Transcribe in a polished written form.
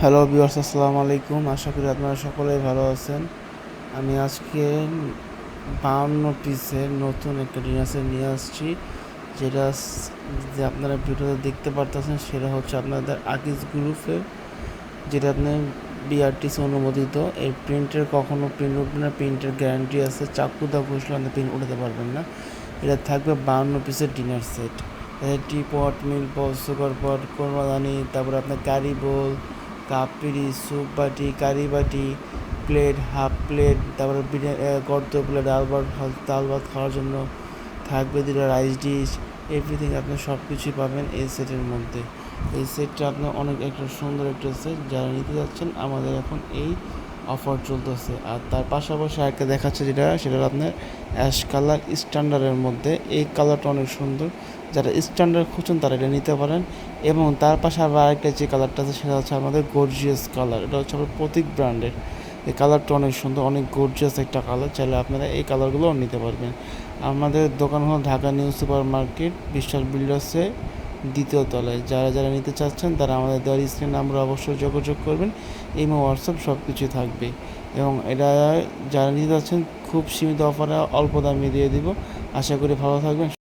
Hello viewers, আসসালামু আলাইকুম। আশা করি আপনারা সকলেই ভালো আছেন। আমি আজকে 52 পিসের নতুন একটা ডিনার সেট নিয়ে আসছি, যেটা যে আপনারা ভিডিওতে দেখতে পারতেছেন সেটা হচ্ছে আপনাদের আকিজ গ্রুপের, যেটা আপনার বিআরটিসি অনুমোদিত। এই প্রিন্টের কখনো প্রিন্ট উঠবে না, প্রিন্টের গ্যারান্টি আছে। চাকু দা ঘষলে আপনি প্রিন্ট উঠাতে পারবেন না। এটা থাকবে 52 পিসের ডিনার সেট। টি পট, মিল পট, সুগার পট, কোরমাদানি, তারপরে আপনার কারি বোল, কাপ পিড়ি, স্যুপ বাটি, কারি বাটি, প্লেট, হাফ প্লেট, তারপরে গর্ত প্লেট, ডাল ভাত খাওয়ার জন্য থাকবে দুটো রাইস ডিশ। এভরিথিং আপনি সব কিছুই পাবেন এই সেটের মধ্যে। এই সেটটা আপনার অনেক একটা সুন্দর একটা সেট। যারা নিতে যাচ্ছেন আমাদের এখন এই অফার চলতেছে। আর তার পাশাপাশি আরেকটা দেখাচ্ছে, সেটা আপনার অ্যাশ কালার স্ট্যান্ডার্ডের মধ্যে। এই কালারটা অনেক সুন্দর। যারা স্ট্যান্ডার্ড খুঁজছেন তারা এটা নিতে পারেন। এবং তার পাশে আবার আরেকটা যে কালারটা আছে সেটা হচ্ছে আমাদের গর্জিয়াস কালার। এটা হচ্ছে আমার প্রতীক ব্র্যান্ডের। এই কালারটা অনেক সুন্দর, অনেক গর্জিয়াস একটা কালার। চাইলে আপনারা এই কালারগুলোও নিতে পারবেন। আমাদের দোকান হলো ঢাকা নিউ সুপার মার্কেট, বিশ্বাস বিল্ডার্সে দ্বিতীয় তলায়। যারা নিতে চাচ্ছেন তারা আমাদের দেওয়ার স্ক্রিন নাম্বার অবশ্যই যোগাযোগ করবেন। ইমো, হোয়াটসঅ্যাপ সব কিছুই থাকবে। এবং এটা যারা নিতে চাচ্ছেন খুব সীমিত অফারে অল্প দামে দিয়ে দিব। আশা করি ভালো থাকবেন।